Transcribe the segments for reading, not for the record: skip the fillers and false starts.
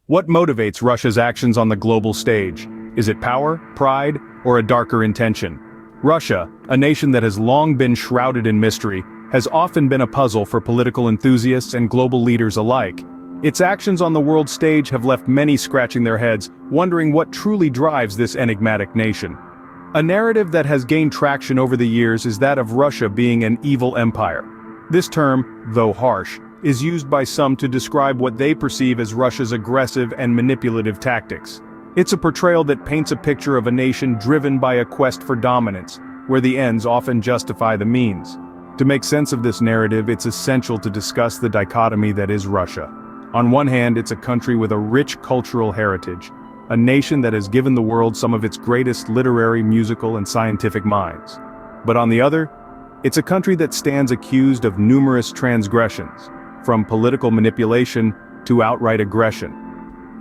What motivates Russia's actions on the global stage? Is it power, pride, or a darker intention? Russia, a nation that has long been shrouded in mystery, has often been a puzzle for political enthusiasts and global leaders alike. Its actions on the world stage have left many scratching their heads, wondering what truly drives this enigmatic nation. A narrative that has gained traction over the years is that of Russia being an evil empire. This term, though harsh, is used by some to describe what they perceive as Russia's aggressive and manipulative tactics. It's a portrayal that paints a picture of a nation driven by a quest for dominance, where the ends often justify the means. To make sense of this narrative, it's essential to discuss the dichotomy that is Russia. On one hand, it's a country with a rich cultural heritage, a nation that has given the world some of its greatest literary, musical, and scientific minds. But on the other, it's a country that stands accused of numerous transgressions, from political manipulation to outright aggression.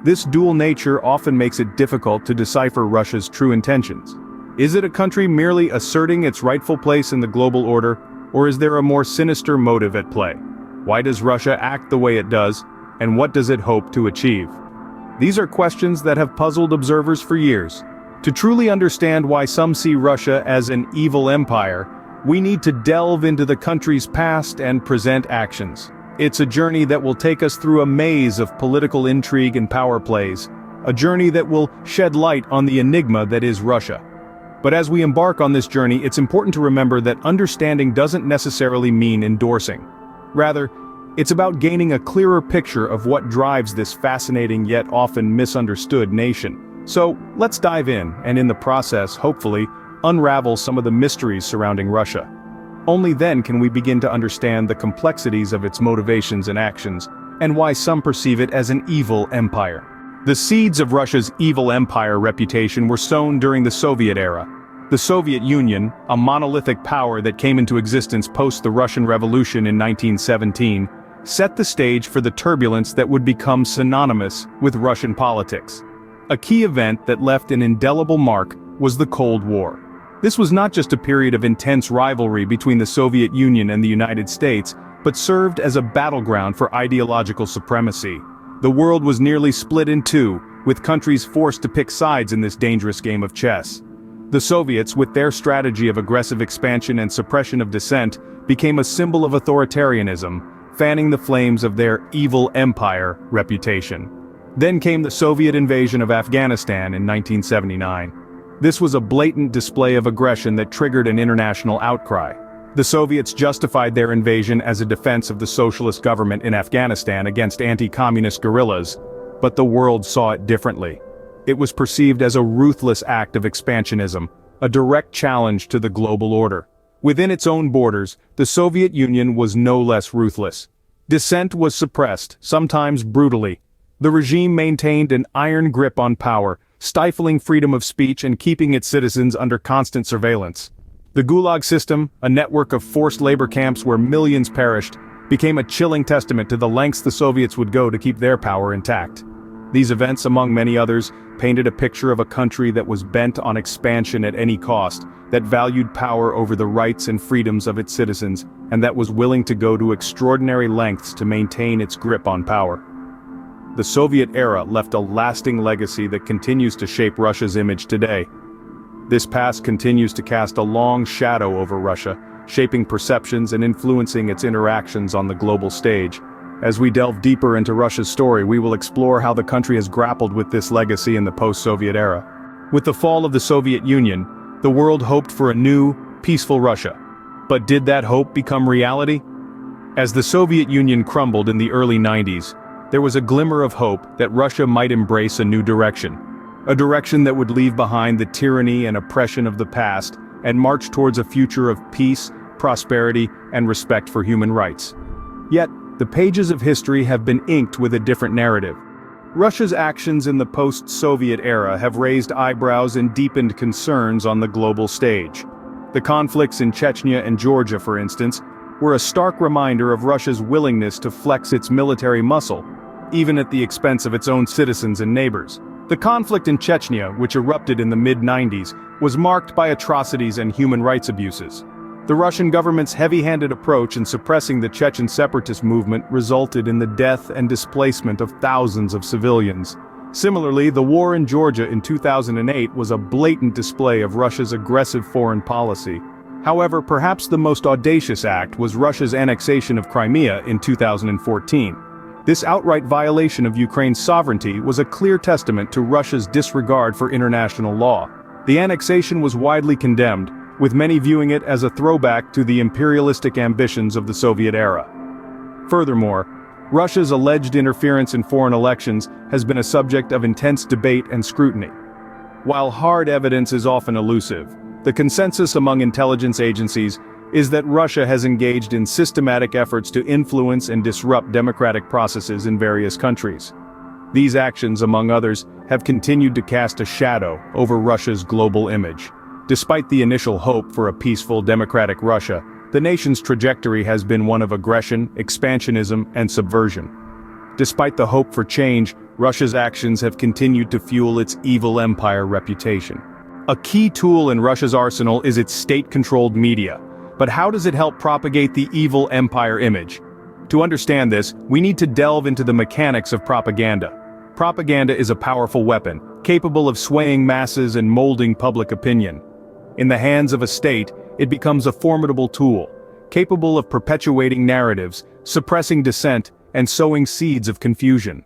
This dual nature often makes it difficult to decipher Russia's true intentions. Is it a country merely asserting its rightful place in the global order, or is there a more sinister motive at play? Why does Russia act the way it does, and what does it hope to achieve? These are questions that have puzzled observers for years. To truly understand why some see Russia as an evil empire, we need to delve into the country's past and present actions. It's a journey that will take us through a maze of political intrigue and power plays, a journey that will shed light on the enigma that is Russia. But as we embark on this journey, it's important to remember that understanding doesn't necessarily mean endorsing. Rather, it's about gaining a clearer picture of what drives this fascinating yet often misunderstood nation. So, let's dive in, and in the process, hopefully, unravel some of the mysteries surrounding Russia. Only then can we begin to understand the complexities of its motivations and actions, and why some perceive it as an evil empire. The seeds of Russia's evil empire reputation were sown during the Soviet era. The Soviet Union, a monolithic power that came into existence post the Russian Revolution in 1917, set the stage for the turbulence that would become synonymous with Russian politics. A key event that left an indelible mark was the Cold War. This was not just a period of intense rivalry between the Soviet Union and the United States, but served as a battleground for ideological supremacy. The world was nearly split in two, with countries forced to pick sides in this dangerous game of chess. The Soviets, with their strategy of aggressive expansion and suppression of dissent, became a symbol of authoritarianism, fanning the flames of their evil empire reputation. Then came the Soviet invasion of Afghanistan in 1979. This was a blatant display of aggression that triggered an international outcry. The Soviets justified their invasion as a defense of the socialist government in Afghanistan against anti-communist guerrillas, but the world saw it differently. It was perceived as a ruthless act of expansionism, a direct challenge to the global order. Within its own borders, the Soviet Union was no less ruthless. Dissent was suppressed, sometimes brutally. The regime maintained an iron grip on power, stifling freedom of speech and keeping its citizens under constant surveillance. The Gulag system, a network of forced labor camps where millions perished, became a chilling testament to the lengths the Soviets would go to keep their power intact. These events, among many others, painted a picture of a country that was bent on expansion at any cost, that valued power over the rights and freedoms of its citizens, and that was willing to go to extraordinary lengths to maintain its grip on power. The Soviet era left a lasting legacy that continues to shape Russia's image today. This past continues to cast a long shadow over Russia, shaping perceptions and influencing its interactions on the global stage. As we delve deeper into Russia's story, we will explore how the country has grappled with this legacy in the post-Soviet era. With the fall of the Soviet Union, the world hoped for a new, peaceful Russia. But did that hope become reality? As the Soviet Union crumbled in the early 90s, there was a glimmer of hope that Russia might embrace a new direction. A direction that would leave behind the tyranny and oppression of the past and march towards a future of peace, prosperity, and respect for human rights. Yet, the pages of history have been inked with a different narrative. Russia's actions in the post-Soviet era have raised eyebrows and deepened concerns on the global stage. The conflicts in Chechnya and Georgia, for instance, were a stark reminder of Russia's willingness to flex its military muscle, even at the expense of its own citizens and neighbors. The conflict in Chechnya, which erupted in the mid-90s, was marked by atrocities and human rights abuses. The Russian government's heavy-handed approach in suppressing the Chechen separatist movement resulted in the death and displacement of thousands of civilians. Similarly, the war in Georgia in 2008 was a blatant display of Russia's aggressive foreign policy. However, perhaps the most audacious act was Russia's annexation of Crimea in 2014. This outright violation of Ukraine's sovereignty was a clear testament to Russia's disregard for international law. The annexation was widely condemned, with many viewing it as a throwback to the imperialistic ambitions of the Soviet era. Furthermore, Russia's alleged interference in foreign elections has been a subject of intense debate and scrutiny. While hard evidence is often elusive, the consensus among intelligence agencies is that Russia has engaged in systematic efforts to influence and disrupt democratic processes in various countries. These actions, among others, have continued to cast a shadow over Russia's global image. Despite the initial hope for a peaceful, democratic Russia, the nation's trajectory has been one of aggression, expansionism, and subversion. Despite the hope for change, Russia's actions have continued to fuel its evil empire reputation. A key tool in Russia's arsenal is its state-controlled media. But how does it help propagate the evil empire image? To understand this, we need to delve into the mechanics of propaganda. Propaganda is a powerful weapon, capable of swaying masses and molding public opinion. In the hands of a state, it becomes a formidable tool, capable of perpetuating narratives, suppressing dissent, and sowing seeds of confusion.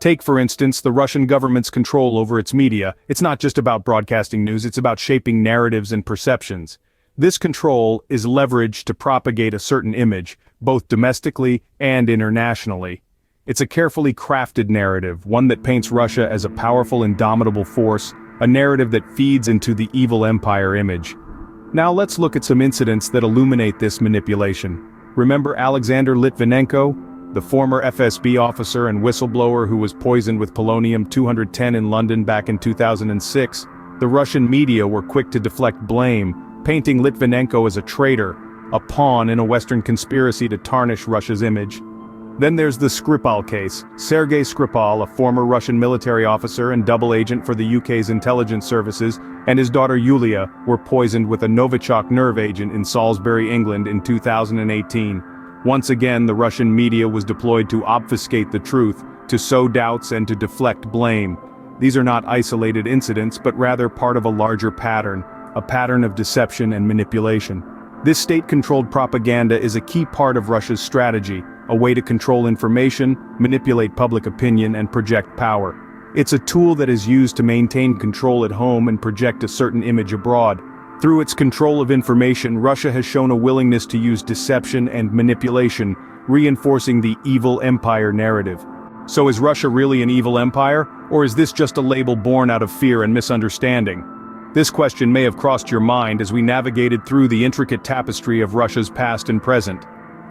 Take, for instance, the Russian government's control over its media. It's not just about broadcasting news, it's about shaping narratives and perceptions. This control is leveraged to propagate a certain image, both domestically and internationally. It's a carefully crafted narrative, one that paints Russia as a powerful, indomitable force, a narrative that feeds into the evil empire image. Now let's look at some incidents that illuminate this manipulation. Remember Alexander Litvinenko, the former FSB officer and whistleblower who was poisoned with polonium-210 in London back in 2006? The Russian media were quick to deflect blame, painting Litvinenko as a traitor, a pawn in a Western conspiracy to tarnish Russia's image. Then there's the Skripal case. Sergei Skripal, a former Russian military officer and double agent for the UK's intelligence services, and his daughter Yulia were poisoned with a Novichok nerve agent in Salisbury, England in 2018. Once again, the Russian media was deployed to obfuscate the truth, to sow doubts and to deflect blame. These are not isolated incidents, but rather part of a larger pattern, a pattern of deception and manipulation. This state-controlled propaganda is a key part of Russia's strategy, a way to control information, manipulate public opinion, and project power. It's a tool that is used to maintain control at home and project a certain image abroad. Through its control of information, Russia has shown a willingness to use deception and manipulation, reinforcing the evil empire narrative. So is Russia really an evil empire, or is this just a label born out of fear and misunderstanding? This question may have crossed your mind as we navigated through the intricate tapestry of Russia's past and present.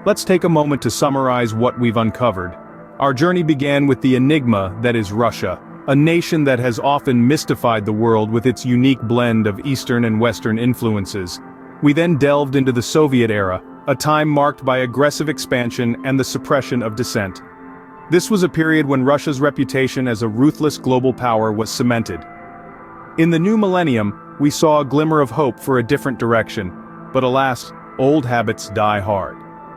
Let's take a moment to summarize what we've uncovered. Our journey began with the enigma that is Russia, a nation that has often mystified the world with its unique blend of Eastern and Western influences. We then delved into the Soviet era, a time marked by aggressive expansion and the suppression of dissent. This was a period when Russia's reputation as a ruthless global power was cemented. In the new millennium, we saw a glimmer of hope for a different direction, but alas, old habits die hard.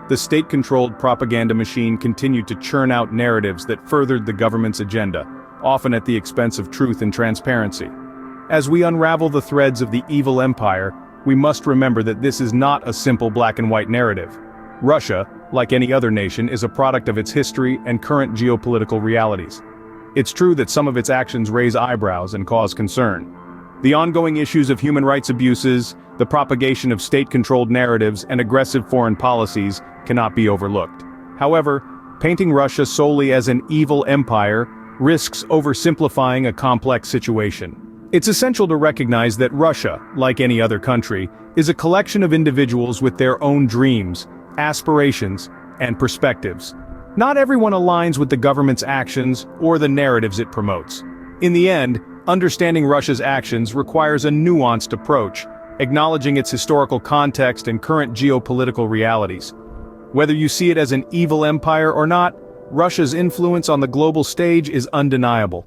The state-controlled propaganda machine continued to churn out narratives that furthered the government's agenda, often at the expense of truth and transparency. As we unravel the threads of the evil empire, we must remember that this is not a simple black and white narrative. Russia, like any other nation, is a product of its history and current geopolitical realities. It's true that some of its actions raise eyebrows and cause concern. The ongoing issues of human rights abuses, the propagation of state-controlled narratives, and aggressive foreign policies cannot be overlooked. However, painting Russia solely as an evil empire risks oversimplifying a complex situation. It's essential to recognize that Russia, like any other country, is a collection of individuals with their own dreams, aspirations, and perspectives. Not everyone aligns with the government's actions or the narratives it promotes. In the end, understanding Russia's actions requires a nuanced approach, acknowledging its historical context and current geopolitical realities. Whether you see it as an evil empire or not, Russia's influence on the global stage is undeniable.